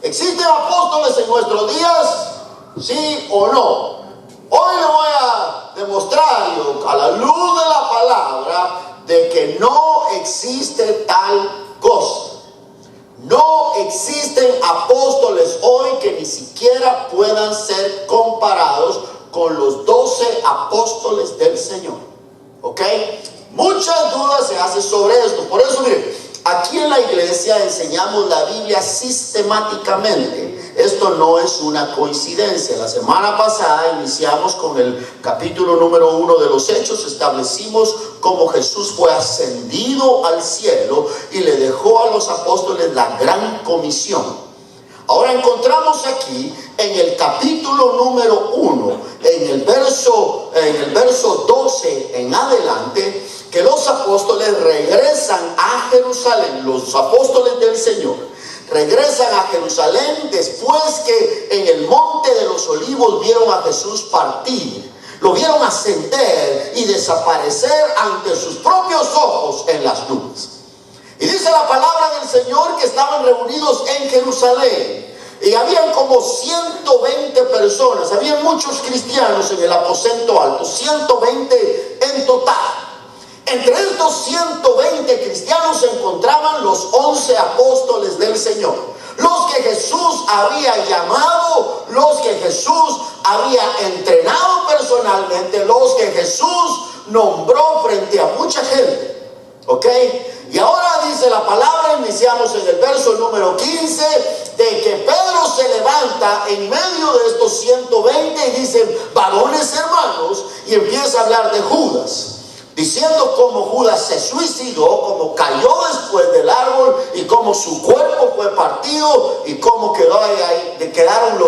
¿Existen apóstoles en nuestros días? ¿Sí o no? Hoy le voy a demostrar, a la luz de la palabra, de que no existe tal cosa. No existen apóstoles hoy que ni siquiera puedan ser comparados con los 12 apóstoles del Señor. ¿Ok? Muchas dudas se hacen sobre esto. Por eso, miren, aquí en la iglesia enseñamos la Biblia sistemáticamente. Esto no es una coincidencia. La semana pasada iniciamos con el capítulo número 1 de los Hechos. Establecimos cómo Jesús fue ascendido al cielo y le dejó a los apóstoles la gran comisión. Ahora encontramos aquí en el capítulo número 1, en el verso 12 en adelante, que los apóstoles regresan a Jerusalén. Los apóstoles del Señor regresan a Jerusalén después que en el monte de los olivos vieron a Jesús partir. Lo vieron ascender y desaparecer ante sus propios ojos en las nubes. Y dice la palabra del Señor que estaban reunidos en Jerusalén. Y habían como 120 personas. Habían muchos cristianos en el aposento alto. 120 en total. Entre estos 120 cristianos se encontraban los 11 apóstoles del Señor. Los que Jesús había llamado, los que Jesús había entrenado personalmente, los que Jesús nombró frente a mucha gente. ¿Ok? Y ahora dice la palabra, iniciamos en el verso número 15, de que Pedro se levanta en medio de estos 120 y dice: varones hermanos, y empieza a hablar de Judas, diciendo cómo Judas se suicidó, cómo cayó después del árbol y cómo su cuerpo fue partido y cómo quedaron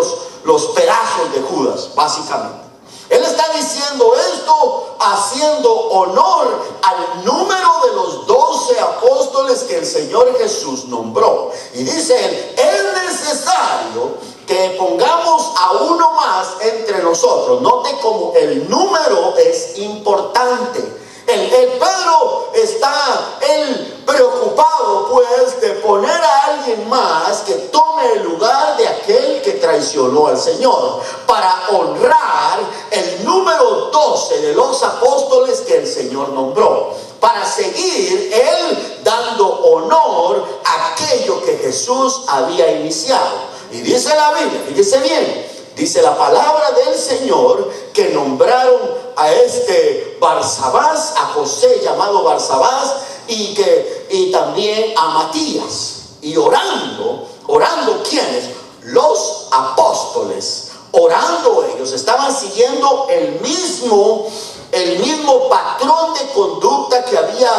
los pedazos de Judas, básicamente. Él está diciendo esto haciendo honor al número de los 12 apóstoles que el Señor Jesús nombró. Y dice él: es necesario que pongamos a uno más entre nosotros. Note cómo el número es importante. Pedro está preocupado pues de poner a alguien más que tome el lugar de aquel que traicionó al Señor, para honrar el número 12 de los apóstoles que el Señor nombró, para seguir él dando honor a aquello que Jesús había iniciado. Y dice la Biblia, fíjese bien, dice la palabra del Señor que nombraron a Barsabás, a José llamado Barsabás, y también a Matías. Y orando ¿quiénes? Los apóstoles. Orando ellos, estaban siguiendo el mismo patrón de conducta que había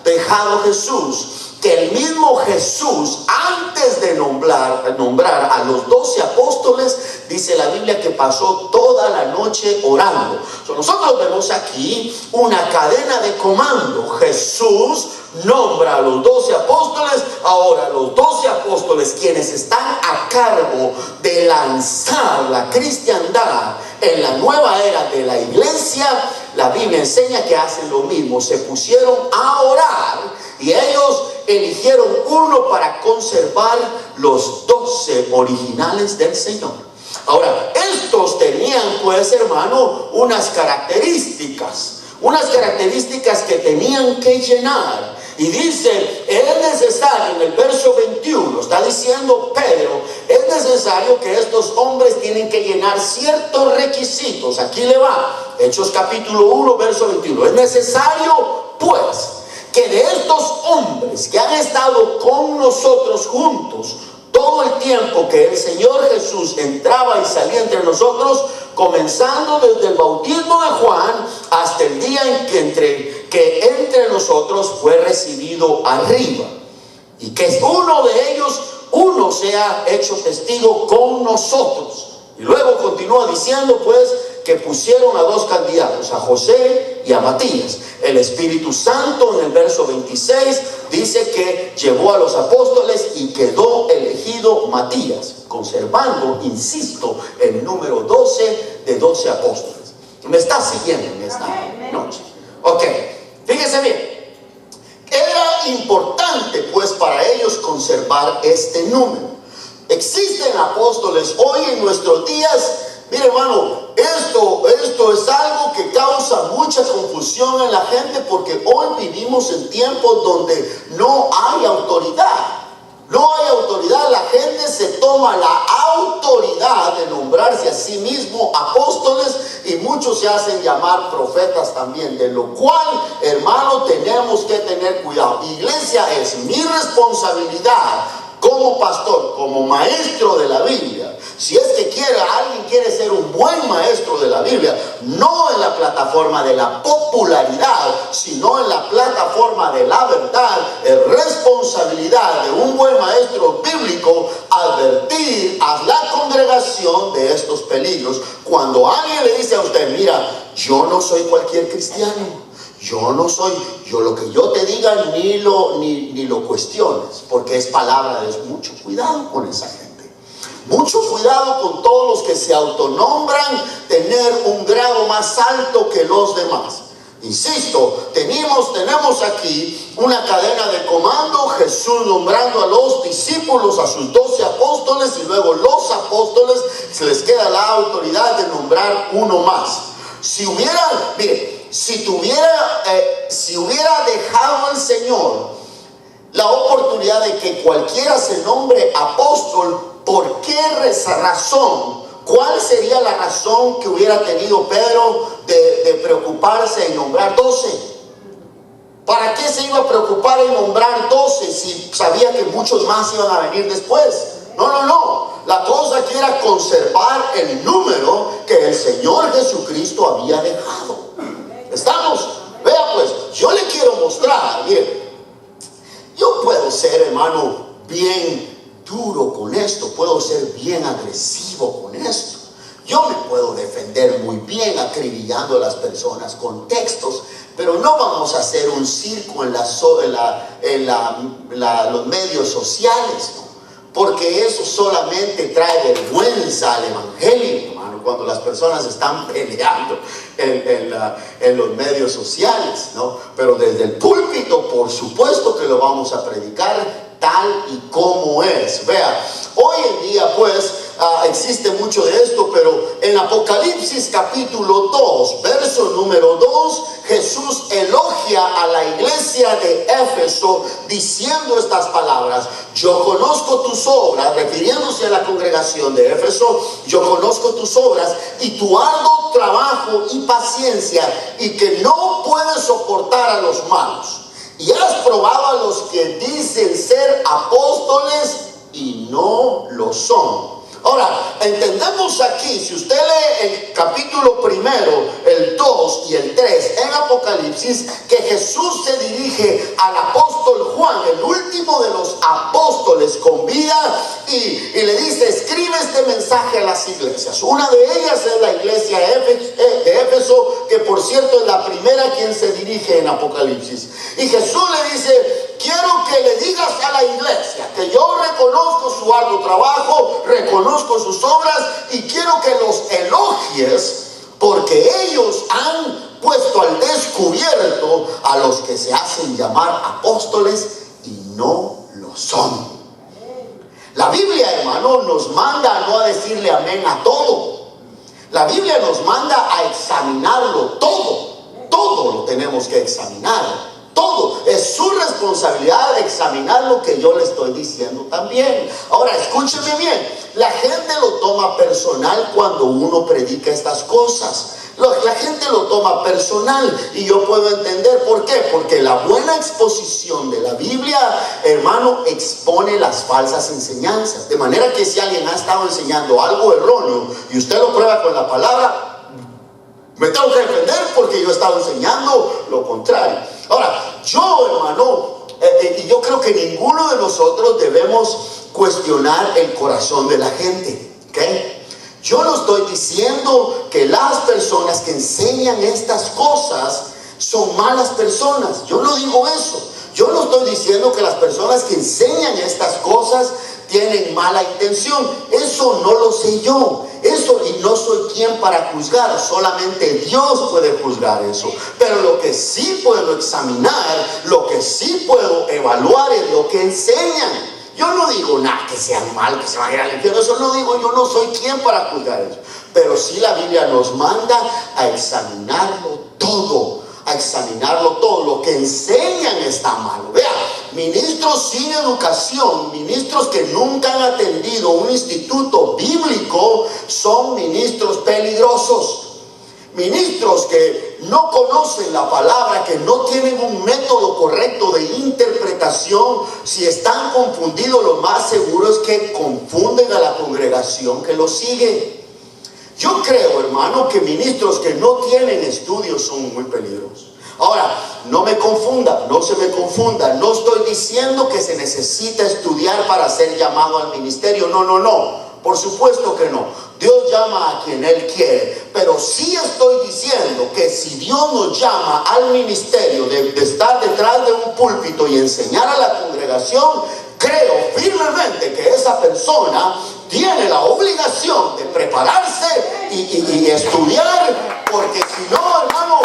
dejado Jesús. Que el mismo Jesús, antes de nombrar a los 12 apóstoles, dice la Biblia que pasó toda la noche orando. Nosotros vemos aquí una cadena de comando. Jesús nombra a los 12 apóstoles. Ahora los 12 apóstoles, quienes están a cargo de lanzar la cristiandad en la nueva era de la iglesia, la Biblia enseña que hacen lo mismo. Se pusieron a orar y ellos eligieron uno para conservar los 12 originales del Señor. Ahora, estos tenían pues, hermano, unas características que tenían que llenar. Y dice, es necesario, en el verso 21, está diciendo Pedro, es necesario que estos hombres tienen que llenar ciertos requisitos. Aquí le va, Hechos capítulo 1, verso 21. Es necesario, pues, que de estos hombres que han estado con nosotros juntos todo el tiempo que el Señor Jesús entraba y salía entre nosotros, comenzando desde el bautismo de Juan hasta el día en que entre nosotros fue recibido arriba, y que uno sea hecho testigo con nosotros. Y luego continúa diciendo pues que pusieron a 2 candidatos, a José y a Matías. El Espíritu Santo en el verso 26 dice que llevó a los apóstoles y quedó elegido Matías, conservando, insisto, el número 12 de 12 apóstoles. ¿Me está siguiendo en esta noche? Ok, fíjese bien. Era importante pues para ellos conservar este número. existen apóstoles hoy en nuestros días. Mire, hermano, esto es algo que causa mucha confusión en la gente, porque hoy vivimos en tiempos donde no hay autoridad. No hay autoridad. La gente se toma la autoridad de nombrarse a sí mismo apóstoles, y muchos se hacen llamar profetas también, de lo cual, hermano, tenemos que tener cuidado. Iglesia, es mi responsabilidad como pastor, como maestro de la Biblia. Si es que alguien quiere ser un buen maestro de la Biblia, no en la plataforma de la popularidad, sino en la plataforma de la verdad, es responsabilidad de un buen maestro bíblico advertir a la congregación de estos peligros. Cuando alguien le dice a usted: mira, yo no soy cualquier cristiano, yo lo que yo te diga ni lo cuestiones, porque es palabra de Dios. Mucho cuidado con esa gente. Mucho cuidado con todos los que se autonombran tener un grado más alto que los demás. Insisto, tenemos aquí una cadena de comando. Jesús nombrando a los discípulos, a sus 12 apóstoles, y luego los apóstoles se les queda la autoridad de nombrar uno más. Si hubiera dejado el Señor la oportunidad de que cualquiera se nombre apóstol, ¿por qué razón? ¿Cuál sería la razón que hubiera tenido Pedro de preocuparse en nombrar 12? ¿Para qué se iba a preocupar en nombrar 12 si sabía que muchos más iban a venir después? No. La cosa aquí era conservar el número que el Señor Jesucristo había dejado. ¿Estamos? Vea pues, yo le quiero mostrar. Bien, yo puedo ser, hermano, bien duro con esto, puedo ser bien agresivo con esto. Yo me puedo defender muy bien acribillando a las personas con textos, pero no vamos a hacer un circo en los medios sociales, ¿no? Porque eso solamente trae vergüenza al evangelio, hermano, cuando las personas están peleando en los medios sociales, ¿no? Pero desde el púlpito, por supuesto que lo vamos a predicar tal y como es. Vea, hoy en día pues existe mucho de esto, pero en Apocalipsis capítulo 2, verso número 2, Jesús elogia a la iglesia de Éfeso diciendo estas palabras: yo conozco tus obras, refiriéndose a la congregación de Éfeso. Yo conozco tus obras y tu arduo trabajo y paciencia, y que no puedes soportar a los malos, y has probado a los que dicen ser apóstoles y no lo son. Ahora, entendemos aquí, si usted lee el capítulo primero, el 2 y el 3 en Apocalipsis, que Jesús se dirige al apóstol Juan, el último de los apóstoles con vida, y le dice: escribe este mensaje a las iglesias. Una de ellas es la iglesia de Éfeso, que por cierto es la primera quien se dirige en Apocalipsis. Y Jesús le dice: quiero que le digas a la iglesia que yo reconozco su arduo trabajo, reconozco sus obras, y quiero que los elogies, porque ellos han puesto al descubierto a los que se hacen llamar apóstoles y no lo son. La Biblia, hermano, nos manda a no decirle amén a todo. La Biblia nos manda a examinarlo todo. Todo lo tenemos que examinar. Todo. Es su responsabilidad examinar lo que yo le estoy diciendo también. Ahora, escúcheme bien. La gente lo toma personal cuando uno predica estas cosas. La gente lo toma personal, y yo puedo entender por qué. Porque la buena exposición de la Biblia, hermano, expone las falsas enseñanzas. De manera que si alguien ha estado enseñando algo erróneo y usted lo prueba con la palabra, me tengo que defender porque yo he estado enseñando lo contrario. Ahora, yo, hermano, y yo creo que ninguno de nosotros debemos cuestionar el corazón de la gente, ¿ok? Yo no estoy diciendo que las personas que enseñan estas cosas son malas personas. Yo no digo eso. Yo no estoy diciendo que las personas que enseñan estas cosas tienen mala intención. Eso no lo sé yo. Eso, y no soy quien para juzgar. Solamente Dios puede juzgar eso. Pero lo que sí puedo examinar, lo que sí puedo evaluar es lo que enseñan. Yo no digo nada que sean mal, que se van a ir al infierno. Eso no digo, yo no soy quien para juzgar eso. Pero sí la Biblia nos manda a examinarlo todo. A examinarlo todo. Lo que enseñan está malo. Vea, ministros sin educación, ministros que nunca han atendido un instituto bíblico, son ministros peligrosos. Ministros que no conocen la palabra, que no tienen un método correcto de interpretación. Si están confundidos, lo más seguro es que confunden a la congregación que los sigue. Yo creo, hermano, que ministros que no tienen estudios son muy peligrosos. Ahora, no me confunda, no se me confunda. No estoy diciendo que se necesita estudiar para ser llamado al ministerio. No. Por supuesto que no. Dios llama a quien Él quiere. Pero sí estoy diciendo que si Dios nos llama al ministerio de estar detrás de un púlpito y enseñar a la congregación, creo firmemente que esa persona tiene la obligación de prepararse y estudiar, porque si no, hermano,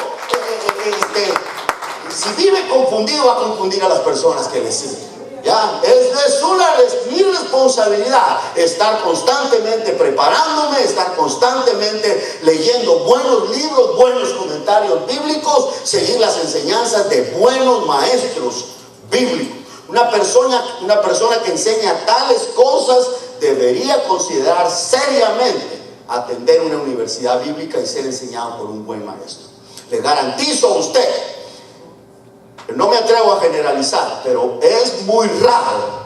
si vive confundido, va a confundir a las personas que le siguen. Ya, es mi responsabilidad estar constantemente preparándome, estar constantemente leyendo buenos libros, buenos comentarios bíblicos, seguir las enseñanzas de buenos maestros bíblicos. Una persona que enseña tales cosas debería considerar seriamente atender una universidad bíblica y ser enseñado por un buen maestro. Le garantizo a usted, no me atrevo a generalizar, pero es muy raro.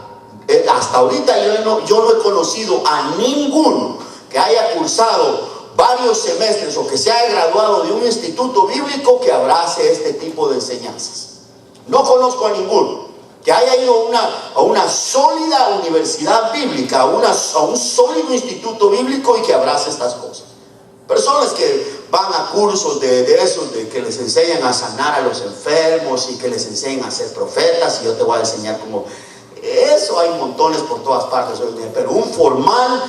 Hasta ahorita yo no he conocido a ninguno que haya cursado varios semestres o que se haya graduado de un instituto bíblico que abrace este tipo de enseñanzas. No conozco a ninguno que haya ido a una sólida universidad bíblica, a un sólido instituto bíblico y que abrace estas cosas. Personas que van a cursos de esos, de que les enseñan a sanar a los enfermos y que les enseñan a ser profetas, y yo te voy a enseñar cómo. Eso hay montones por todas partes hoy en día, pero un formal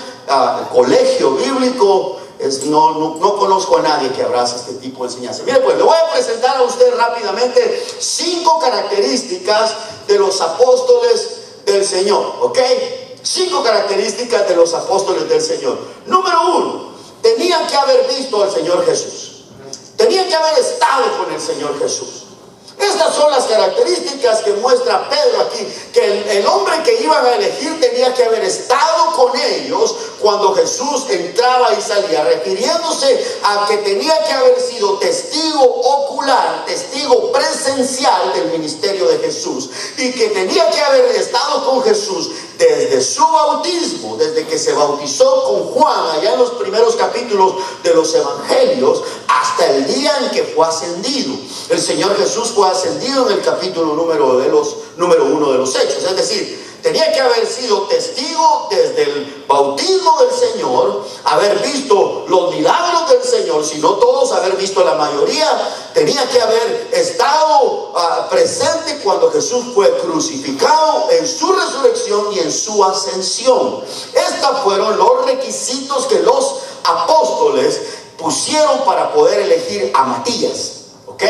colegio bíblico, no conozco a nadie que abrace este tipo de enseñanza. Mire, pues le voy a presentar a usted rápidamente 5 características de los apóstoles del Señor, ¿ok? 5 características de los apóstoles del Señor. Número 1, tenían que haber visto al Señor Jesús. Tenían que haber estado con el Señor Jesús. Estas son las características que muestra Pedro aquí, que el hombre que iban a elegir tenía que haber estado con ellos cuando Jesús entraba y salía, refiriéndose a que tenía que haber sido testigo ocular, testigo presencial del ministerio de Jesús, y que tenía que haber estado con Jesús desde su bautismo, desde que se bautizó con Juan, allá en los primeros capítulos de los evangelios, hasta el día en que fue ascendido. El Señor Jesús fue ascendido en el capítulo número 1 de los Hechos. Es decir, tenía que haber sido testigo desde el bautismo del Señor, haber visto los milagros del Señor, si no todos, haber visto la mayoría. Tenía que haber estado presente cuando Jesús fue crucificado, en su resurrección y en su ascensión. Estos fueron los requisitos que los apóstoles pusieron para poder elegir a Matías, ¿ok?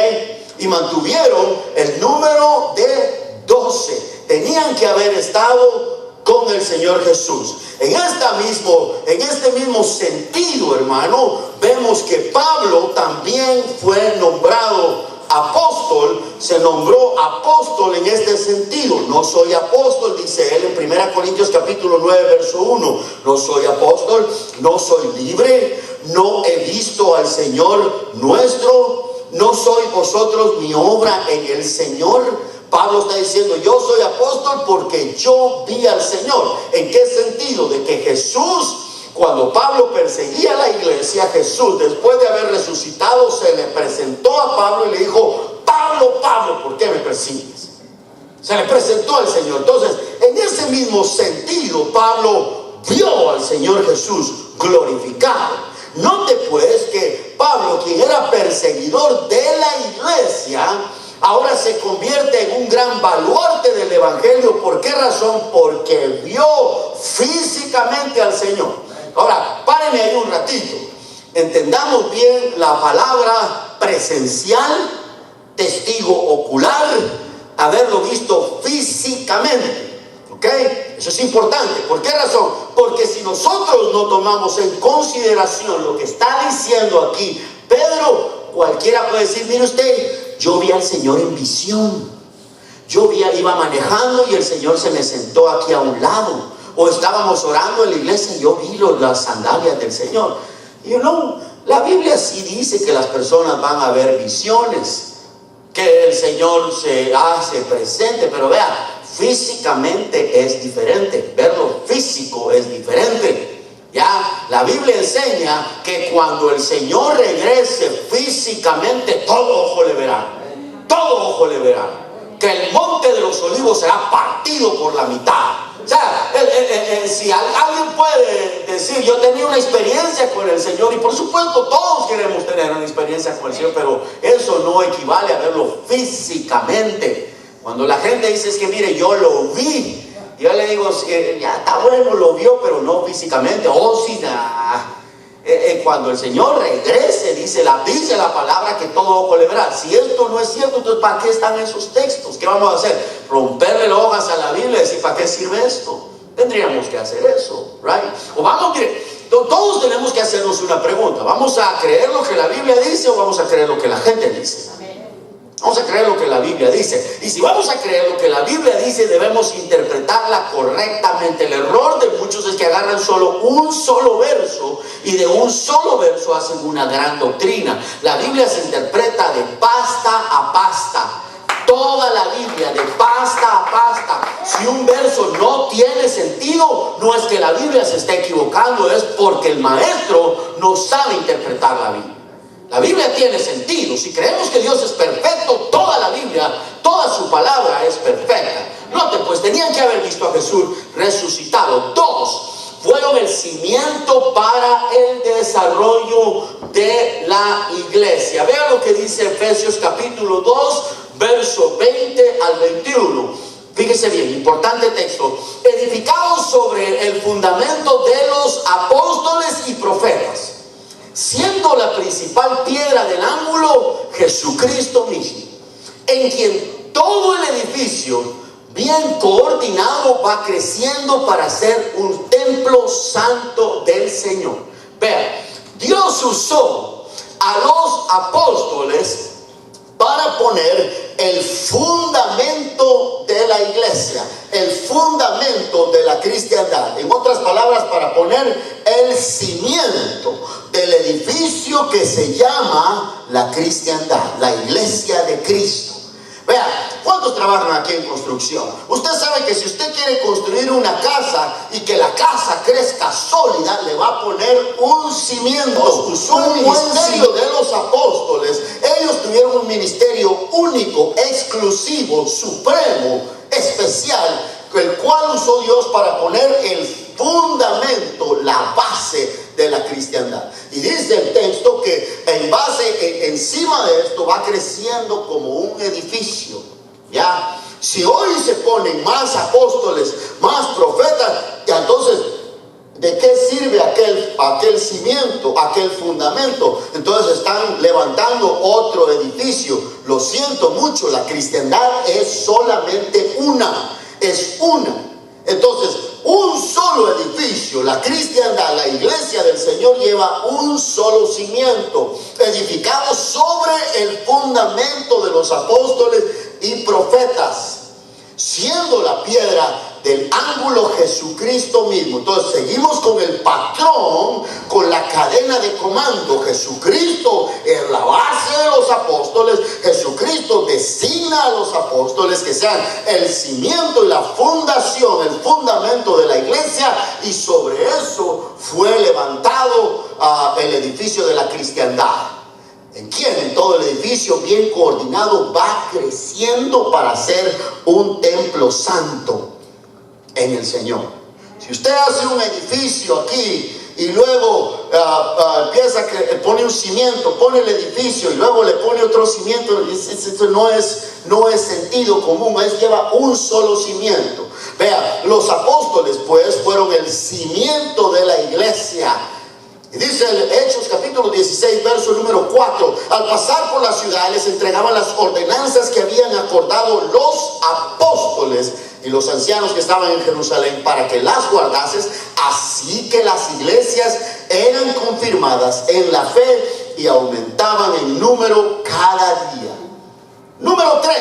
Y mantuvieron el número de 12. Tenían que haber estado con el Señor Jesús. En este mismo sentido, hermano, vemos que Pablo también fue nombrado apóstol. Se nombró apóstol en este sentido. No soy apóstol, dice él en 1 Corintios capítulo 9, verso 1. No soy apóstol, no soy libre, no he visto al Señor nuestro, no soy vosotros mi obra en el Señor. Pablo está diciendo, yo soy apóstol porque yo vi al Señor. ¿En qué sentido? De que Jesús, cuando Pablo perseguía a la iglesia, Jesús, después de haber resucitado, se le presentó a Pablo y le dijo, Pablo, Pablo, ¿por qué me persigues? Se le presentó al Señor. Entonces, en ese mismo sentido, Pablo vio al Señor Jesús glorificado. Note pues que Pablo, quien era perseguidor de la iglesia, ahora se convierte en un gran baluarte del evangelio. ¿Por qué razón? Porque vio físicamente al Señor. Ahora, párenme ahí un ratito. Entendamos bien la palabra presencial, testigo ocular, haberlo visto físicamente. ¿Ok? Eso es importante. ¿Por qué razón? Porque si nosotros no tomamos en consideración lo que está diciendo aquí Pedro, cualquiera puede decir, mire usted, yo vi al Señor en visión. Iba manejando y el Señor se me sentó aquí a un lado. O estábamos orando en la iglesia y yo vi las sandalias del Señor. Y la Biblia sí dice que las personas van a ver visiones, que el Señor se hace presente, pero vea, físicamente es diferente. Verlo físico es diferente. Ya, la Biblia enseña que cuando el Señor regrese físicamente, todo ojo le verá. Todo ojo le verá. Que el monte de los olivos será partido por la mitad. O sea, si alguien puede decir, yo tenía una experiencia con el Señor, y por supuesto todos queremos tener una experiencia con el Señor, pero eso no equivale a verlo físicamente. Cuando la gente dice, es que mire, yo lo vi, yo le digo, ya está bueno, lo vio, pero no físicamente. Sí, cuando el Señor regrese, dice la palabra que todo ojo le verá. Si esto no es cierto, entonces ¿para qué están esos textos? ¿Qué vamos a hacer? Romperle las hojas a la Biblia y decir, ¿para qué sirve esto? Tendríamos que hacer eso, right? O vamos, mire, todos tenemos que hacernos una pregunta. ¿Vamos a creer lo que la Biblia dice o vamos a creer lo que la gente dice? Vamos a creer lo que la Biblia dice. Y si vamos a creer lo que la Biblia dice, debemos interpretarla correctamente. El error de muchos es que agarran solo un solo verso y de un solo verso hacen una gran doctrina. La Biblia se interpreta de pasta a pasta. Toda la Biblia de pasta a pasta. Si un verso no tiene sentido, no es que la Biblia se esté equivocando, es porque el maestro no sabe interpretar la Biblia. La Biblia tiene sentido. Si creemos que Dios es perfecto, toda la Biblia, toda su palabra es perfecta. Note, pues tenían que haber visto a Jesús resucitado. Dos, fueron el cimiento para el desarrollo de la iglesia. Vean lo que dice Efesios capítulo 2, verso 20 al 21. Fíjese bien, importante texto. Edificados sobre el fundamento de los apóstoles y profetas, siendo la principal piedra del ángulo Jesucristo mismo, en quien todo el edificio, bien coordinado, va creciendo para ser un templo santo del Señor. Vean, Dios usó a los apóstoles para poner el fundamento de la iglesia, el fundamento de la cristiandad. En otras palabras, para poner el cimiento del edificio que se llama la cristiandad, la iglesia de Cristo. Vean, ¿cuántos trabajan aquí en construcción? Usted sabe que si usted quiere construir una casa y que la casa crezca sólida, le va a poner un cimiento. Usó un ministerio de los apóstoles. Ellos tuvieron un ministerio único, exclusivo, supremo, especial, el cual usó Dios para poner el fundamento, la base de la cristiandad. Y dice el texto que encima de esto va creciendo como un edificio. Ya, si hoy se ponen más apóstoles, más profetas, entonces ¿de qué sirve aquel cimiento, aquel fundamento? Entonces están levantando otro edificio. Lo siento mucho, la cristiandad es solamente una. Es una. Entonces, un solo edificio, la cristiandad, la iglesia del Señor, lleva un solo cimiento, edificado sobre el fundamento de los apóstoles y profetas, siendo la piedra del ángulo Jesucristo mismo. Entonces seguimos con el patrón, con la cadena de comando. Jesucristo es la base de los apóstoles. Jesucristo designa a los apóstoles que sean el cimiento y la fundación, el fundamento de la iglesia, y sobre eso fue levantado el edificio de la cristiandad. ¿En quién? En todo el edificio bien coordinado va creciendo para ser un templo santo en el Señor. Si usted hace un edificio aquí y luego pone un cimiento, pone el edificio y luego le pone otro cimiento, eso no es sentido común, lleva un solo cimiento. Vea, los apóstoles pues fueron el cimiento de la iglesia. Y dice Hechos capítulo 16, verso número 4: al pasar por la ciudad les entregaban las ordenanzas que habían acordado los apóstoles apóstoles y los ancianos que estaban en Jerusalén para que las guardases, así que las iglesias eran confirmadas en la fe y aumentaban en número cada día. Número 3,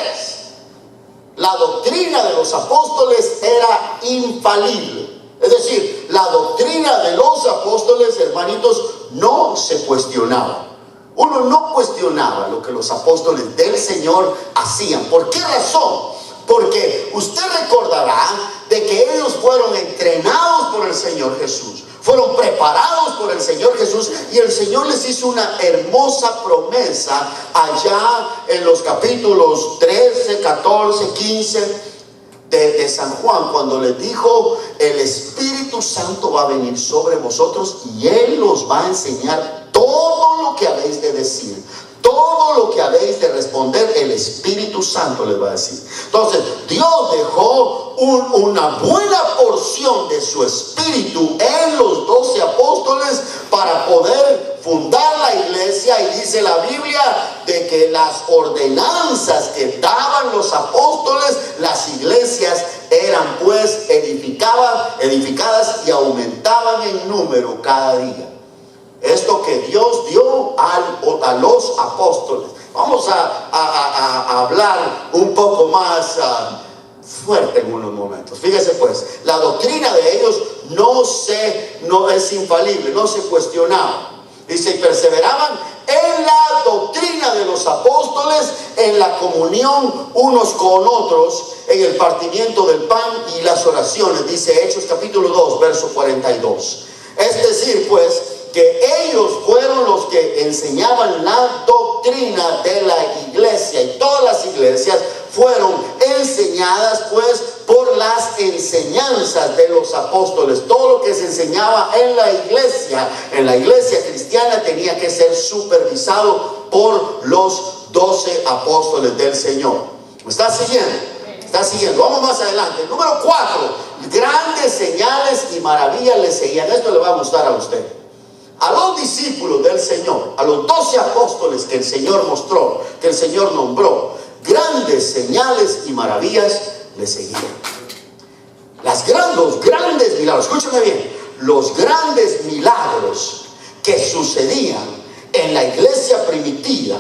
la doctrina de los apóstoles era infalible. Es decir, la doctrina de los apóstoles, hermanitos, no se cuestionaba. Uno no cuestionaba lo que los apóstoles del Señor hacían. ¿Por qué razón? Porque usted recordará de que ellos fueron entrenados por el Señor Jesús, fueron preparados por el Señor Jesús, y el Señor les hizo una hermosa promesa allá en los capítulos 13, 14, 15 de San Juan, cuando les dijo: el Espíritu Santo va a venir sobre vosotros y Él los va a enseñar todo lo que habéis de decir, todo lo que habéis de responder, el Espíritu Santo les va a decir. Entonces Dios dejó una buena porción de su Espíritu en los 12 apóstoles para poder fundar la iglesia, y dice la Biblia de que las ordenanzas que daban los apóstoles, las iglesias eran pues edificadas y aumentaban en número cada día. Esto que Dios dio a los apóstoles. Vamos a hablar un poco más fuerte en unos momentos. Fíjese pues, la doctrina de ellos no es infalible, no se cuestionaba. Dice: y perseveraban en la doctrina de los apóstoles, en la comunión unos con otros, en el partimiento del pan y las oraciones. Dice Hechos capítulo 2, verso 42. Es decir, pues, que ellos fueron los que enseñaban la doctrina de la iglesia, y todas las iglesias fueron enseñadas pues por las enseñanzas de los apóstoles. Todo lo que se enseñaba en la iglesia cristiana, tenía que ser supervisado por los 12 apóstoles del Señor. ¿Me está siguiendo? ¿Está siguiendo? Vamos más adelante. Número 4, grandes señales y maravillas le seguían. Esto le va a gustar a usted. A los discípulos del Señor, a los 12 apóstoles que el Señor mostró, que el Señor nombró, grandes señales y maravillas le seguían. Los grandes milagros, escúchame bien, los grandes milagros que sucedían en la iglesia primitiva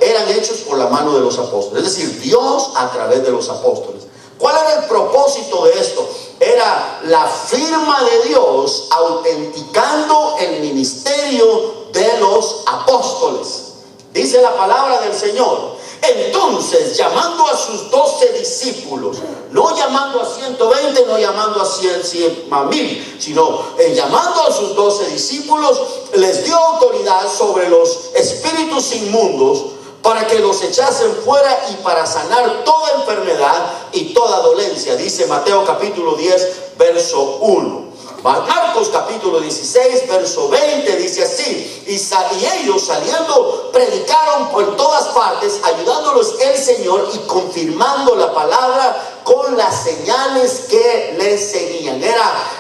eran hechos por la mano de los apóstoles. Es decir, Dios a través de los apóstoles. ¿Cuál era el propósito de esto? Era la firma de Dios autenticando el ministerio de los apóstoles. Dice la palabra del Señor: entonces, llamando a sus 12 discípulos, no llamando a 120, no llamando a 100,000, sino llamando a sus 12 discípulos, les dio autoridad sobre los espíritus inmundos, para que los echasen fuera y para sanar toda enfermedad y toda dolencia. Dice Mateo capítulo 10, verso 1. Marcos capítulo 16, verso 20 dice así: y ellos saliendo predicaron por todas partes, ayudándolos el Señor y confirmando la palabra con las señales que les seguían.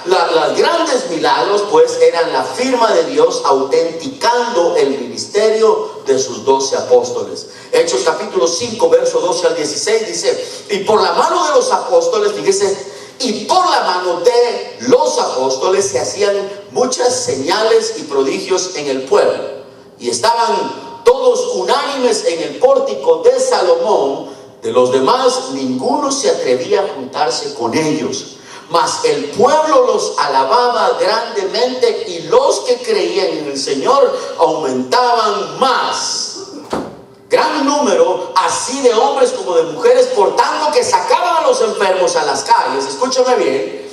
Los grandes milagros pues eran la firma de Dios autenticando el ministerio de sus 12 apóstoles. Hechos capítulo 5, verso 12 al 16 dice: y por la mano de los apóstoles, fíjese, y por la mano de los apóstoles se hacían muchas señales y prodigios en el pueblo, y estaban todos unánimes en el pórtico de Salomón. De los demás ninguno se atrevía a juntarse con ellos, mas el pueblo los alababa grandemente, y los que creían en el Señor aumentaban más. Gran número así de hombres como de mujeres, por tanto que sacaban a los enfermos a las calles. Escúchame bien.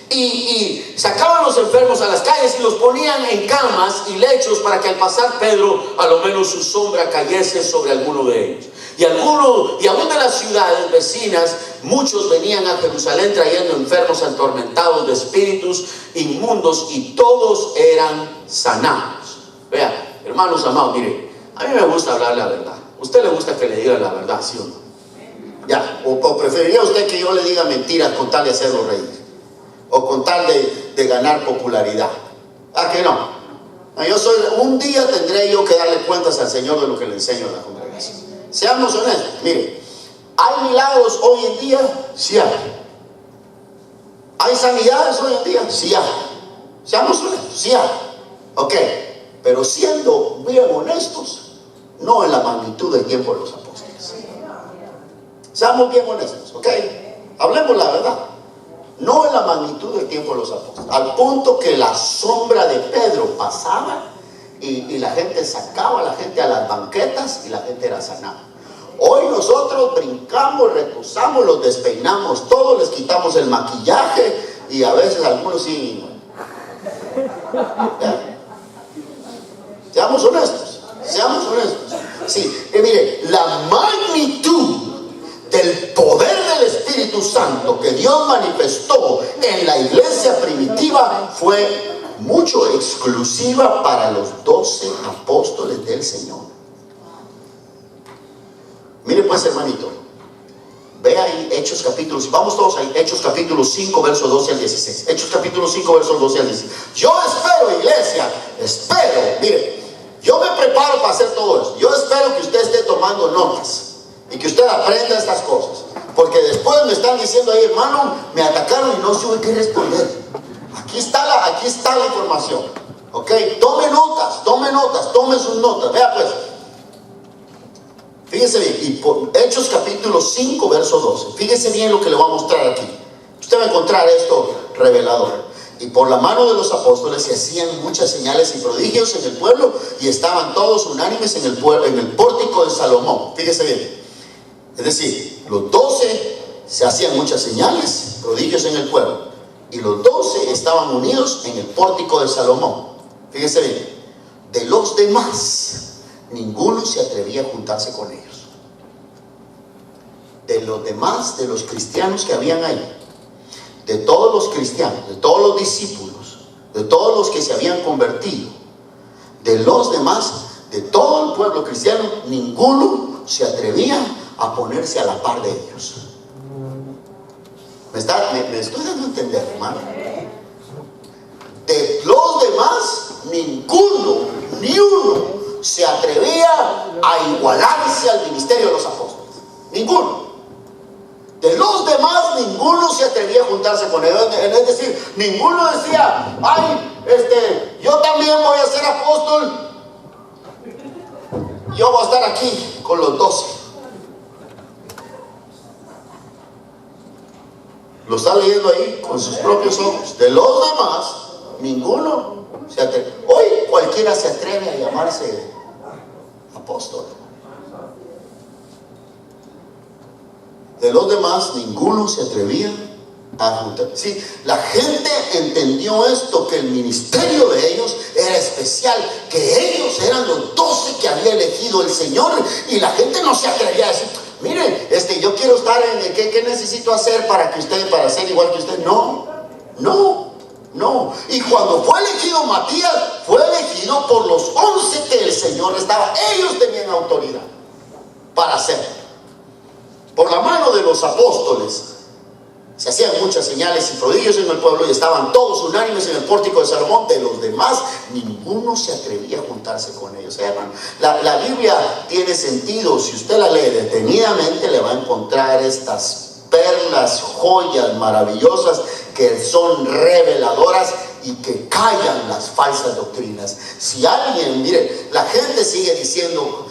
Y sacaban a los enfermos a las calles y los ponían en camas y lechos, para que al pasar Pedro, a lo menos su sombra cayese sobre alguno de ellos. Y aún de las ciudades vecinas, muchos venían a Jerusalén trayendo enfermos atormentados de espíritus inmundos, y todos eran sanados. Vea, hermanos amados, mire, a mí me gusta hablar la verdad. ¿A usted le gusta que le diga la verdad, sí o no? Ya, o preferiría usted que yo le diga mentiras con tal de hacerlo reír, o con tal de ganar popularidad? ¿A que no? Un día tendré yo que darle cuentas al Señor de lo que le enseño a la congregación. Seamos honestos. Mire, ¿Hay milagros hoy en día? Sí hay. ¿Hay sanidades hoy en día? Sí hay. Seamos honestos, sí hay. Ok, pero siendo bien honestos, no en la magnitud del tiempo de los apóstoles. Seamos bien honestos, ok. Hablemos la verdad. No en la magnitud del tiempo de los apóstoles. Al punto que la sombra de Pedro pasaba y la gente sacaba a la gente a las banquetas y la gente era sanada. Hoy nosotros brincamos, reposamos, los despeinamos todos, les quitamos el maquillaje y a veces algunos sí. ¿Ya? Seamos honestos, seamos honestos. Sí, mire, la magnitud del poder del Espíritu Santo que Dios manifestó en la iglesia primitiva fue mucho exclusiva para los 12 apóstoles del Señor. Mire pues, hermanito, ve ahí Hechos capítulo, vamos todos ahí, Hechos capítulo 5, versos 12 al 16. Hechos capítulo 5, versos 12 al 16. Yo espero, iglesia, espero, mire, yo me preparo para hacer todo esto. Yo espero que usted esté tomando notas y que usted aprenda estas cosas, porque después me están diciendo ahí, hermano, me atacaron y no supe qué responder. Aquí está la información, ok. Tome notas, tome sus notas. Vea pues, fíjese bien, y por Hechos capítulo 5, verso 12, fíjese bien lo que le voy a mostrar aquí. Usted va a encontrar esto revelador. Y por la mano de los apóstoles se hacían muchas señales y prodigios en el pueblo, y estaban todos unánimes en el pórtico de Salomón. Fíjese bien. Es decir, los 12 se hacían muchas señales, prodigios en el pueblo, y los 12 estaban unidos en el pórtico de Salomón. Fíjese bien, de los demás, ninguno se atrevía a juntarse con ellos. De los demás, de los cristianos que habían ahí, de todos los cristianos, de todos los discípulos, de todos los que se habían convertido, de los demás, de todo el pueblo cristiano, ninguno se atrevía a ponerse a la par de ellos. ¿Me estoy dando a entender, hermano? De los demás, ninguno, ni uno se atrevía a igualarse al ministerio de los apóstoles. Ninguno. De los demás, ninguno se atrevía a juntarse con ellos. Es decir, ninguno decía, ay, yo también voy a ser apóstol, yo voy a estar aquí con los 12. Lo está leyendo ahí con sus propios ojos. De los demás, ninguno se atreve. Hoy cualquiera se atreve a llamarse apóstol. De los demás, ninguno se atrevía a juntar. Sí, la gente entendió esto, que el ministerio de ellos era especial, que ellos eran los 12 que había elegido el Señor, y la gente no se atrevía a decir, mire, yo quiero estar en ¿qué necesito hacer para ser igual que usted? No. Y cuando fue elegido Matías, fue elegido por los 11 que el Señor estaba. Ellos tenían autoridad para hacerlo. Por la mano de los apóstoles se hacían muchas señales y prodigios en el pueblo, y estaban todos unánimes en el pórtico de Salomón. De los demás, ninguno se atrevía a juntarse con ellos. Hermano, la Biblia tiene sentido. Si usted la lee detenidamente, le va a encontrar estas perlas, joyas maravillosas que son reveladoras y que callan las falsas doctrinas. Si alguien, mire, la gente sigue diciendo,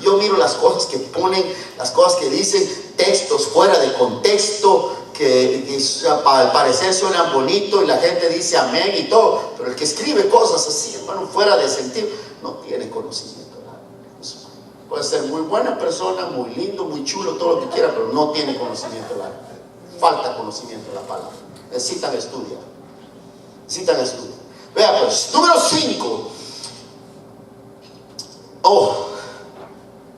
yo miro las cosas que ponen, las cosas que dicen, textos fuera de contexto, que al parecer suenan bonito y la gente dice amén y todo, pero el que escribe cosas así, hermano, fuera de sentido, no tiene conocimiento. Puede ser muy buena persona, muy lindo, muy chulo, todo lo que quiera, pero no tiene conocimiento. Falta conocimiento de la palabra. Necesitan estudiar. Vea pues, número 5.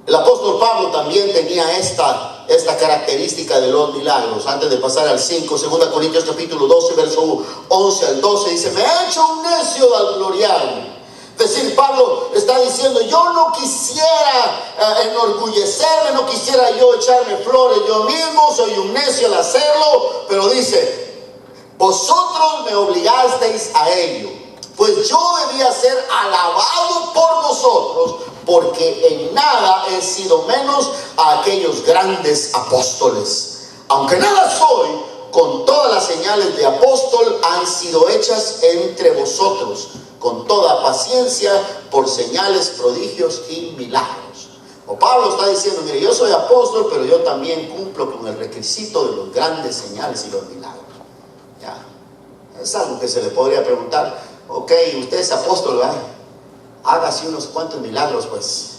El apóstol Pablo también tenía esta característica de los milagros. Antes de pasar al 5, 2 Corintios capítulo 12, verso 11 al 12, dice, me he hecho un necio al gloriarme. Es decir, Pablo está diciendo, yo no quisiera enorgullecerme, no quisiera yo echarme flores yo mismo, soy un necio al hacerlo, pero dice, vosotros me obligasteis a ello, pues yo debía ser alabado por vosotros, porque en nada he sido menos a aquellos grandes apóstoles. Aunque nada soy, con todas las señales de apóstol han sido hechas entre vosotros, con toda paciencia, por señales, prodigios y milagros. O Pablo está diciendo, mire, yo soy apóstol, pero yo también cumplo con el requisito de los grandes señales y los milagros. Ya, es algo que se le podría preguntar. Ok, usted es apóstol, ¿verdad? Hágase unos cuantos milagros, pues.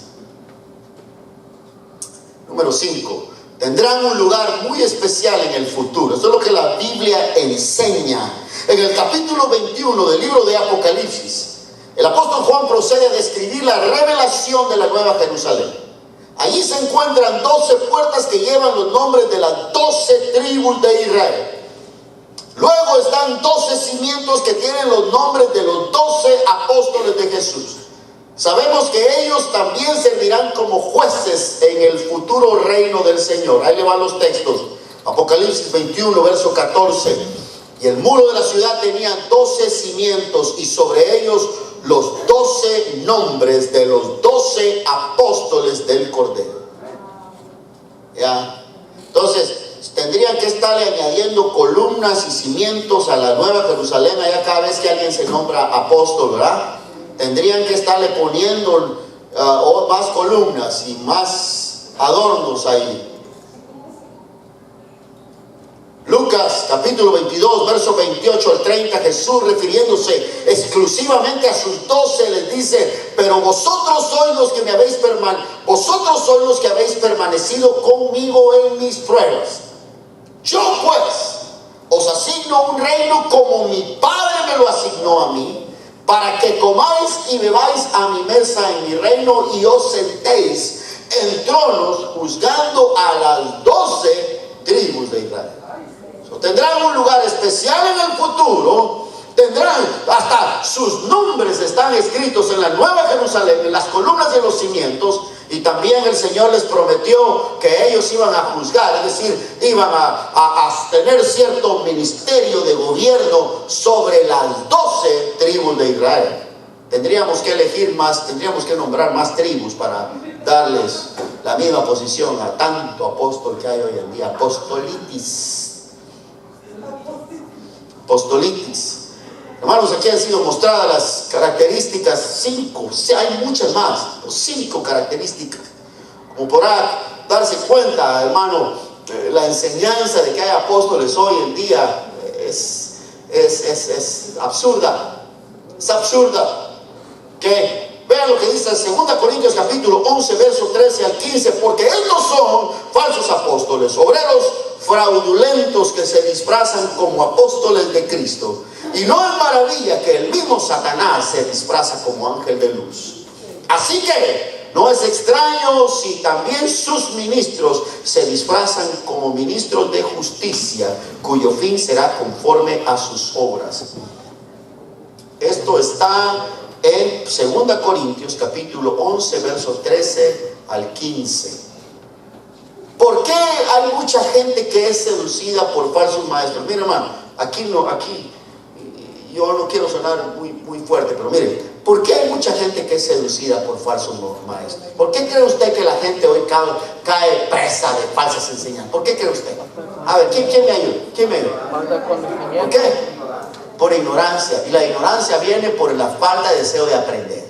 Número 5. Tendrán un lugar muy especial en el futuro. Esto es lo que la Biblia enseña. En el capítulo 21 del libro de Apocalipsis, el apóstol Juan procede a describir la revelación de la Nueva Jerusalén. Allí se encuentran 12 puertas que llevan los nombres de las 12 tribus de Israel. Luego están 12 cimientos que tienen los nombres de los 12 apóstoles de Jesús. Sabemos que ellos también servirán como jueces en el futuro reino del Señor. Ahí le van los textos. Apocalipsis 21, verso 14. Y el muro de la ciudad tenía 12 cimientos y sobre ellos los 12 nombres de los 12 apóstoles del Cordero. ¿Ya? Entonces, tendrían que estarle añadiendo columnas y cimientos a la Nueva Jerusalén allá cada vez que alguien se nombra apóstol, ¿verdad? Tendrían que estarle poniendo más columnas y más adornos ahí. Lucas capítulo 22, verso 28 al 30, Jesús, refiriéndose exclusivamente a sus 12, les dice: pero vosotros sois los que habéis permanecido conmigo en mis pruebas. Yo pues os asigno un reino como mi Padre me lo asignó a mí, para que comáis y bebáis a mi mesa en mi reino y os sentéis en tronos juzgando a las 12 tribus de Israel. Tendrán un lugar especial en el futuro. Tendrán, hasta sus nombres están escritos en la Nueva Jerusalén, en las columnas de los cimientos. Y también el Señor les prometió que ellos iban a juzgar, es decir, iban a tener cierto ministerio de gobierno sobre las 12 tribus de Israel. Tendríamos que elegir más, tendríamos que nombrar más tribus para darles la misma posición a tanto apóstol que hay hoy en día. Apostolitis. Hermanos, aquí han sido mostradas las características 5, hay muchas más, 5 características. Como podrá darse cuenta, hermano, la enseñanza de que hay apóstoles hoy en día es absurda. Es absurda. Que vean lo que dice en 2 Corintios capítulo 11, verso 13 al 15, porque estos son falsos apóstoles, obreros fraudulentos que se disfrazan como apóstoles de Cristo. Y no es maravilla que el mismo Satanás se disfraza como ángel de luz. Así que no es extraño si también sus ministros se disfrazan como ministros de justicia, cuyo fin será conforme a sus obras. Esto está en 2 Corintios capítulo 11, versos 13 al 15. ¿Por qué hay mucha gente que es seducida por falsos maestros? Mira, hermano, aquí yo no quiero sonar muy fuerte, pero mire, ¿por qué hay mucha gente que es seducida por falsos maestros? ¿Por qué cree usted que la gente hoy cae presa de falsas enseñanzas? ¿Por qué cree usted? A ver, ¿quién me ayuda? ¿Quién me ayuda? ¿Por qué? Por ignorancia. Y la ignorancia viene por la falta de deseo de aprender.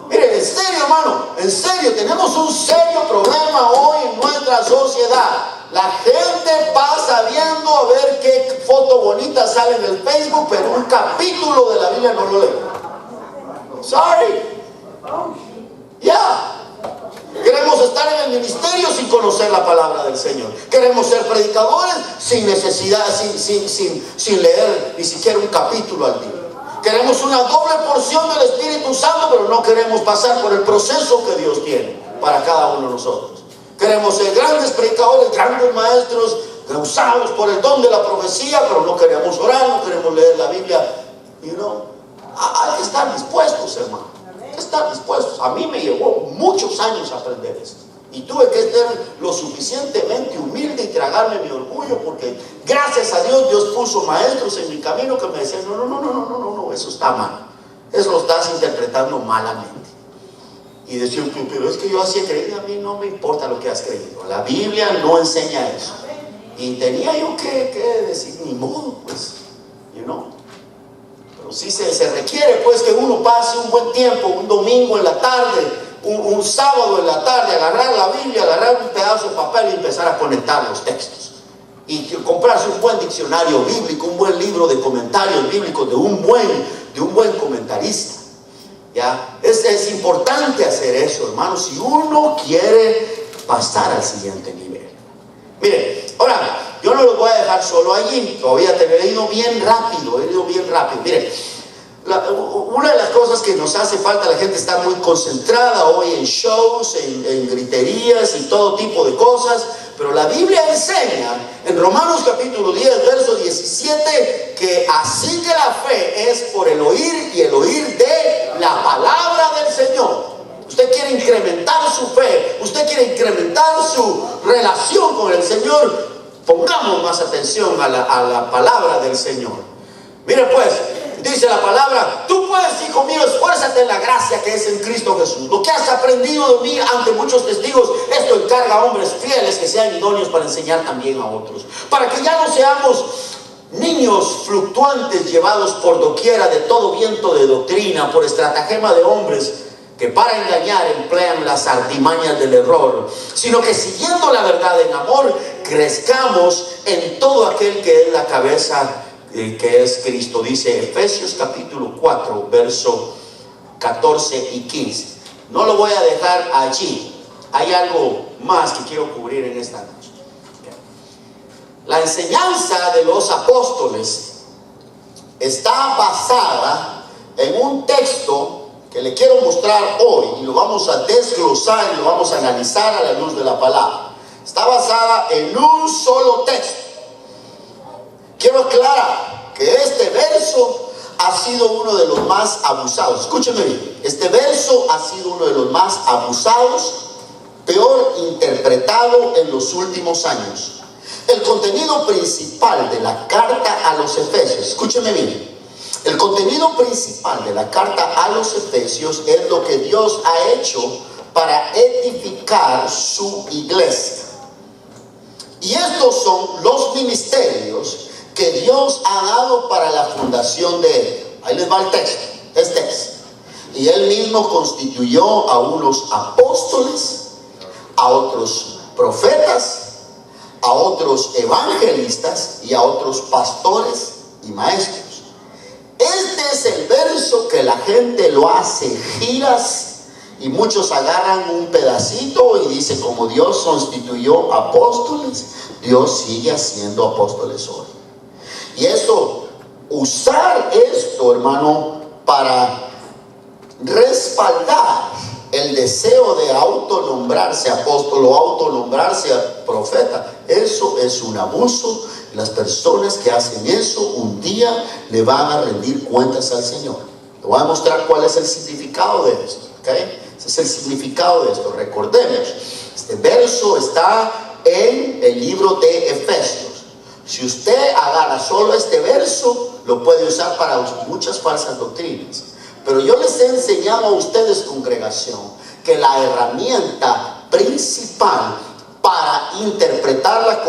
Mire, en serio, hermano, en serio, tenemos un serio problema hoy en nuestra sociedad. La gente pasa viendo a ver qué foto bonita sale en el Facebook, pero un capítulo de la Biblia no lo lee. Sorry. Ya. Queremos estar en el ministerio sin conocer la palabra del Señor. Queremos ser predicadores sin necesidad, sin leer ni siquiera un capítulo al día. Queremos una doble porción del Espíritu Santo, pero no queremos pasar por el proceso que Dios tiene para cada uno de nosotros. Queremos ser grandes predicadores, grandes maestros, usados por el don de la profecía, pero no queremos orar, no queremos leer la Biblia. Hay que estar dispuestos, hermano. Hay que estar dispuestos. A mí me llevó muchos años aprender esto. Y tuve que ser lo suficientemente humilde y tragarme mi orgullo, porque gracias a Dios, Dios puso maestros en mi camino que me decían: no, eso está mal. eso lo estás interpretando malamente. Y decir, pero es que yo así he creído, a mí no me importa lo que has creído. La Biblia no enseña eso. Y tenía yo que decir, ni modo, pues, Pero sí se requiere, pues, que uno pase un buen tiempo, un domingo en la tarde, un sábado en la tarde, agarrar la Biblia, agarrar un pedazo de papel y empezar a conectar los textos. Y comprarse un buen diccionario bíblico, un buen libro de comentarios bíblicos de un buen comentarista. ¿Ya? Es importante hacer eso, hermanos, si uno quiere pasar al siguiente nivel. Mire, ahora, yo no los voy a dejar solo allí, todavía he ido bien rápido. Mire, una de las cosas que nos hace falta, la gente está muy concentrada hoy en shows, en griterías y todo tipo de cosas, pero la Biblia enseña en Romanos capítulo 10, verso 17, que así que la fe es por el oír y el oír de la palabra del Señor. Usted quiere incrementar su fe, usted quiere incrementar su relación con el Señor, pongamos más atención a la palabra del Señor. Mire pues, dice la palabra, tú puedes, hijo mío, esfuérzate en la gracia que es en Cristo Jesús. Lo que has aprendido de mí ante muchos testigos, esto encarga a hombres fieles que sean idóneos para enseñar también a otros. Para que ya no seamos niños fluctuantes llevados por doquiera de todo viento de doctrina, por estratagema de hombres que para engañar emplean las artimañas del error, sino que siguiendo la verdad en amor, crezcamos en todo aquel que es la cabeza, que es Cristo. Dice Efesios capítulo 4, verso 14 y 15. No lo voy a dejar allí. Hay algo más que quiero cubrir en esta noche. La enseñanza de los apóstoles está basada en un texto que le quiero mostrar hoy, y lo vamos a desglosar y lo vamos a analizar a la luz de la palabra. Está basada en un solo texto. Quiero aclarar que este verso ha sido uno de los más abusados. Escúcheme bien, este verso ha sido uno de los más abusados, peor interpretado en los últimos años. El contenido principal de la carta a los Efesios, escúcheme bien, el contenido principal de la carta a los Efesios es lo que Dios ha hecho para edificar su iglesia. Y estos son los ministerios que Dios ha dado para la fundación de él. Ahí les va el texto, este es. Y él mismo constituyó a unos apóstoles, a otros profetas, a otros evangelistas y a otros pastores y maestros. Este es el verso que la gente lo hace giras y muchos agarran un pedacito y dicen, como Dios constituyó apóstoles, Dios sigue haciendo apóstoles hoy. Y usar esto, hermano, para respaldar el deseo de autonombrarse apóstol o autonombrarse profeta, eso es un abuso. Las personas que hacen eso un día le van a rendir cuentas al Señor. Le voy a mostrar cuál es el significado de esto, ¿okay? Ese es el significado de esto. Recordemos, este verso está en el libro de Efesios. Si usted agarra solo este verso, lo puede usar para muchas falsas doctrinas. Pero yo les he enseñado a ustedes, congregación, que la herramienta principal para interpretar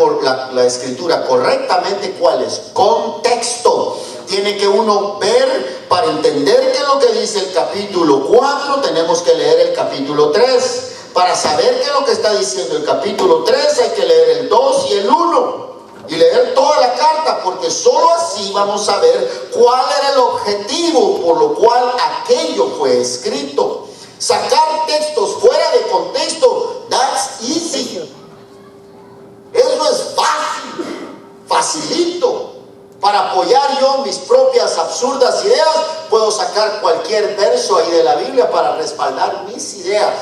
la escritura correctamente, ¿cuál es? Contexto. Tiene que uno ver, para entender qué es lo que dice el capítulo 4, tenemos que leer el capítulo 3. Para saber qué es lo que está diciendo el capítulo 3, hay que leer el 2 y el 1. Y leer toda la carta, porque solo así vamos a ver cuál era el objetivo por lo cual aquello fue escrito. Sacar textos fuera de contexto, that's easy. Eso es fácil, facilito. Para apoyar yo mis propias absurdas ideas, puedo sacar cualquier verso ahí de la Biblia para respaldar mis ideas.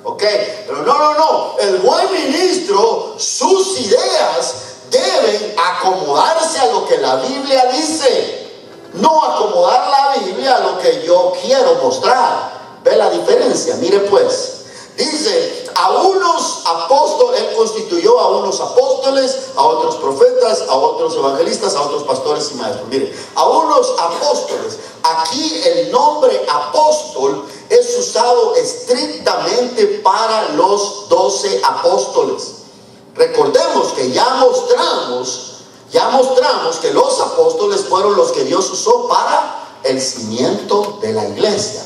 ¿Ok? Pero no. El buen ministro, sus ideas deben acomodarse a lo que la Biblia dice, no acomodar la Biblia a lo que yo quiero mostrar. ¿Ve la diferencia? Mire pues, dice, a unos apóstoles, él constituyó a unos apóstoles, a otros profetas, a otros evangelistas, a otros pastores y maestros. Mire, a unos apóstoles, aquí el nombre apóstol es usado estrictamente para los 12 apóstoles. Recordemos que ya mostramos que los apóstoles fueron los que Dios usó para el cimiento de la iglesia.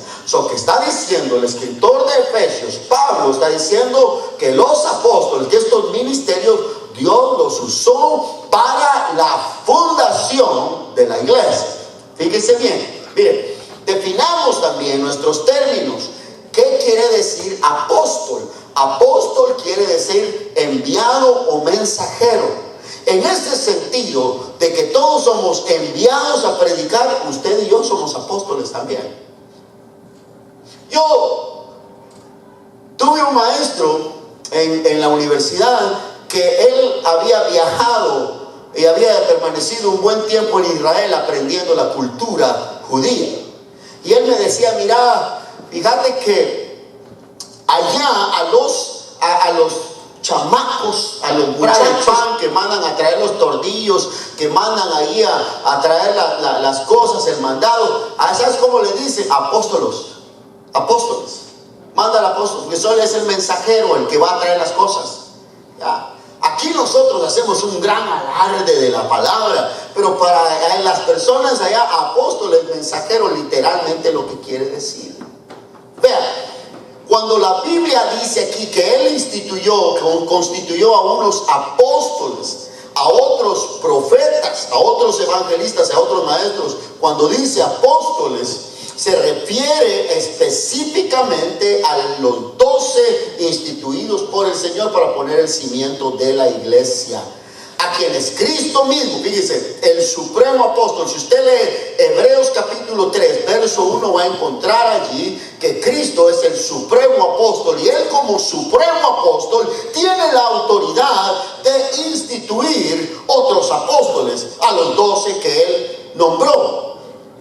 Que está diciendo el escritor de Efesios, Pablo, está diciendo que los apóstoles, que estos ministerios, Dios los usó para la fundación de la iglesia. Fíjense bien, miren, definamos también nuestros términos. ¿Qué quiere decir apóstol? Apóstol quiere decir enviado o mensajero. En este sentido de que todos somos enviados a predicar, usted y yo somos apóstoles también. Yo tuve un maestro en la universidad que él había viajado y había permanecido un buen tiempo en Israel aprendiendo la cultura judía. Y él me decía, mira, fíjate que allá a los chamacos, a los muchachos que mandan a traer los tordillos, que mandan ahí a traer las cosas, el mandado, ¿sabes cómo le dicen? Apóstolos. Manda al apóstol, que solo es el mensajero el que va a traer las cosas. ¿Ya? Aquí nosotros hacemos un gran alarde de la palabra, pero para las personas allá, apóstoles, mensajero, literalmente lo que quiere decir. Vean, cuando la Biblia dice aquí que Él constituyó a unos apóstoles, a otros profetas, a otros evangelistas, a otros maestros, cuando dice apóstoles, se refiere específicamente a los 12 instituidos por el Señor para poner el cimiento de la iglesia, a quienes Cristo mismo, fíjese, el supremo apóstol. Si usted lee Hebreos capítulo 3 verso 1, va a encontrar allí que Cristo es el supremo apóstol, y Él como supremo apóstol tiene la autoridad de instituir otros apóstoles, a los 12 que Él nombró,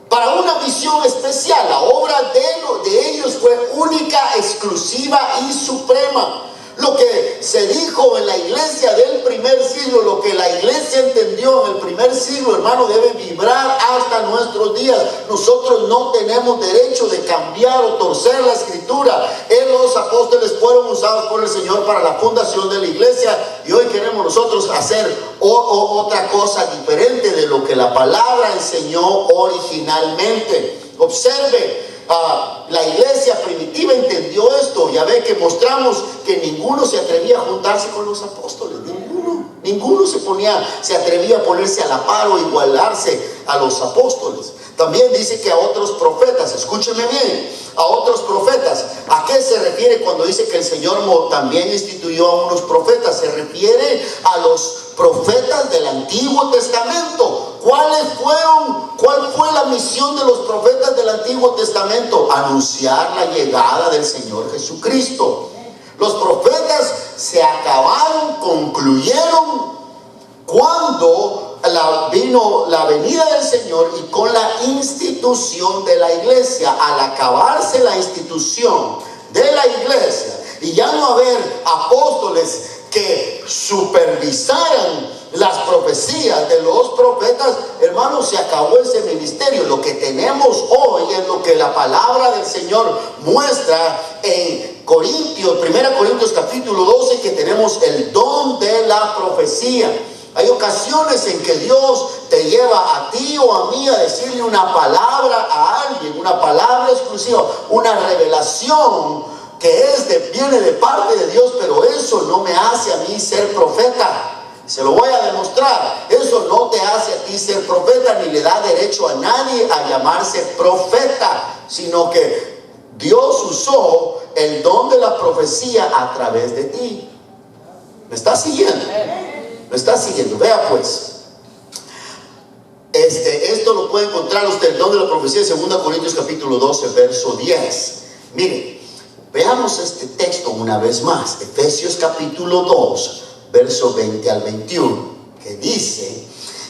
para una misión especial. La obra de ellos fue única, exclusiva y suprema. Lo que se dijo en la iglesia del primer siglo, lo que la iglesia entendió en el primer siglo, hermano, debe vibrar hasta nuestros días. Nosotros no tenemos derecho de cambiar o torcer la escritura. Los apóstoles fueron usados por el Señor para la fundación de la iglesia, y hoy queremos nosotros hacer otra cosa diferente de lo que la palabra enseñó originalmente. Observe. La iglesia primitiva entendió esto. Ya ve que mostramos que ninguno se atrevía a juntarse con los apóstoles. Ninguno se atrevía a ponerse a la par o igualarse a los apóstoles. También dice que a otros profetas, escúcheme bien, a otros profetas. ¿A qué se refiere cuando dice que el Señor también instituyó a unos profetas? Se refiere a los profetas del Antiguo Testamento. ¿Cuál fue la misión de los profetas del Antiguo Testamento? Anunciar la llegada del Señor Jesucristo. Los profetas se acabaron, concluyeron cuando vino la venida del Señor y con la institución de la iglesia. Al acabarse la institución de la iglesia y ya no haber apóstoles que supervisaran las profecías de los profetas, hermanos, se acabó ese ministerio. Lo que tenemos hoy es lo que la palabra del Señor muestra en 1 Corintios capítulo 12, que tenemos el don de la profecía. Hay ocasiones en que Dios te lleva a ti o a mí a decirle una palabra a alguien, una palabra exclusiva, una revelación que viene de parte de Dios, pero eso no me hace a mí ser profeta. Se lo voy a demostrar. Eso no te hace a ti ser profeta, ni le da derecho a nadie a llamarse profeta, sino que Dios usó el don de la profecía a través de ti. ¿Me está siguiendo? ¿Me está siguiendo? Vea pues. Esto lo puede encontrar usted, el don de la profecía, en 2 Corintios capítulo 12, verso 10. Miren, veamos este texto una vez más. Efesios capítulo 2, verso 20 al 21, que dice: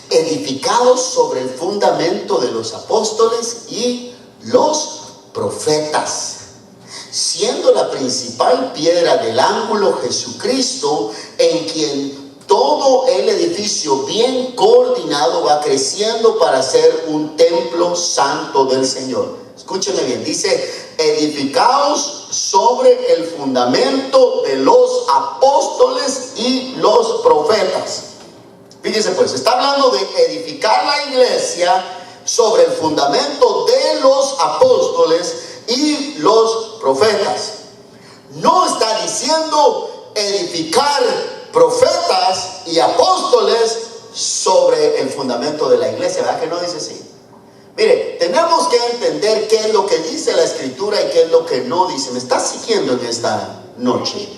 edificados sobre el fundamento de los apóstoles y los profetas, siendo la principal piedra del ángulo Jesucristo, en quien todo todo el edificio bien coordinado va creciendo para ser un templo santo del Señor. Escúcheme bien, dice: edificaos sobre el fundamento de los apóstoles y los profetas. Fíjese pues, está hablando de edificar la iglesia sobre el fundamento de los apóstoles y los profetas. No está diciendo edificar profetas y apóstoles sobre el fundamento de la iglesia, ¿verdad que no dice así? Mire, tenemos que entender qué es lo que dice la Escritura y qué es lo que no dice. ¿Me está siguiendo en esta noche?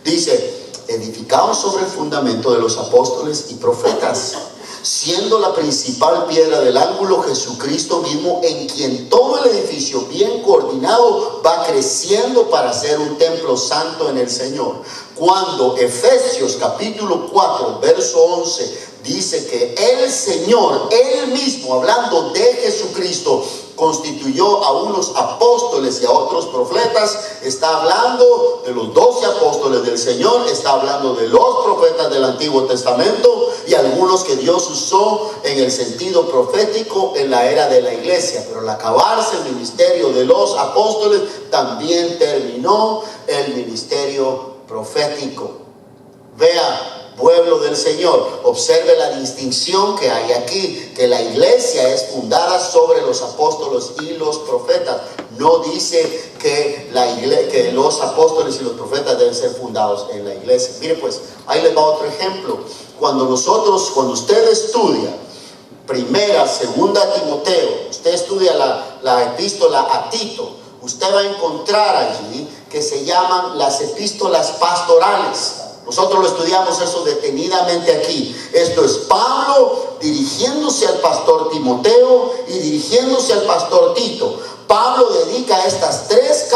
Dice: edificados sobre el fundamento de los apóstoles y profetas, siendo la principal piedra del ángulo Jesucristo mismo, en quien todo el edificio bien coordinado va creciendo para ser un templo santo en el Señor. Cuando Efesios capítulo 4 verso 11 dice que el Señor, Él mismo, hablando de Jesucristo, constituyó a unos apóstoles y a otros profetas, está hablando de los 12 apóstoles del Señor, está hablando de los profetas del Antiguo Testamento y algunos que Dios usó en el sentido profético en la era de la iglesia. Pero al acabarse el ministerio de los apóstoles, también terminó el ministerio profético. Vea, pueblo del Señor, observe la distinción que hay aquí, que la iglesia es fundada sobre los apóstoles y los profetas. No dice que los apóstoles y los profetas deben ser fundados en la iglesia. Mire pues, ahí les va otro ejemplo. Cuando usted estudia primera, segunda Timoteo, usted estudia la epístola a Tito, usted va a encontrar allí que se llaman las epístolas pastorales. Nosotros lo estudiamos eso detenidamente aquí. Esto es Pablo dirigiéndose al pastor Timoteo y dirigiéndose al pastor Tito. Pablo dedica estas tres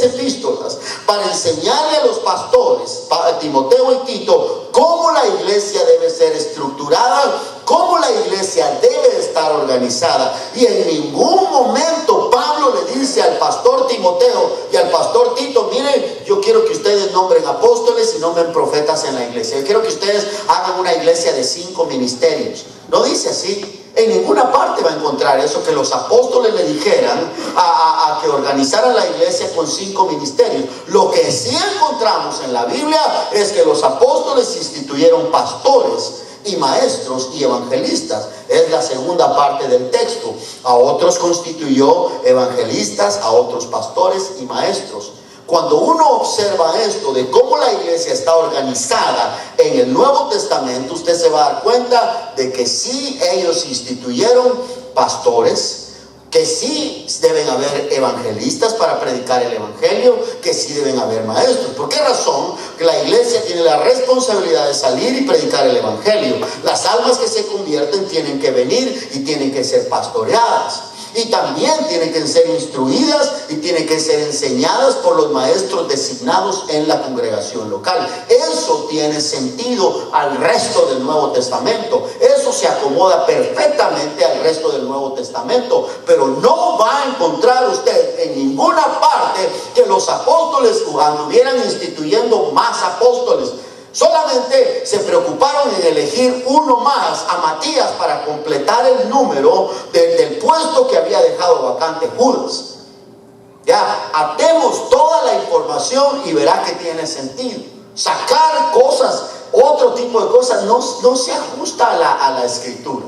epístolas para enseñarle a los pastores, Timoteo y Tito, cómo la iglesia debe ser estructurada, cómo la iglesia debe estar organizada. Y en ningún momento Pablo le dice al pastor Timoteo y al pastor Tito: miren, yo quiero que ustedes nombren apóstoles y nombren profetas en la iglesia. Yo quiero que ustedes hagan una iglesia de 5 ministerios. No dice así. En ninguna parte va a encontrar eso, que los apóstoles le dijeran a que organizaran la iglesia con 5 ministerios. Lo que sí encontramos en la Biblia es que los apóstoles instituyeron pastores y maestros y evangelistas. Es la segunda parte del texto. A otros constituyó evangelistas, a otros pastores y maestros. Cuando uno observa esto de cómo la iglesia está organizada en el Nuevo Testamento, usted se va a dar cuenta de que sí, ellos instituyeron pastores, que sí deben haber evangelistas para predicar el evangelio, que sí deben haber maestros. ¿Por qué razón? Que la iglesia tiene la responsabilidad de salir y predicar el evangelio. Las almas que se convierten tienen que venir y tienen que ser pastoreadas. Y también tienen que ser instruidas y tienen que ser enseñadas por los maestros designados en la congregación local. Eso tiene sentido al resto del Nuevo Testamento. Eso se acomoda perfectamente al resto del Nuevo Testamento. Pero no va a encontrar usted en ninguna parte que los apóstoles anduvieran instituyendo más apóstoles. Solamente se preocuparon en elegir uno más, a Matías, para completar el número del puesto que había dejado vacante Judas. Ya, atemos toda la información y verá que tiene sentido. Sacar cosas, otro tipo de cosas, no se ajusta a la escritura.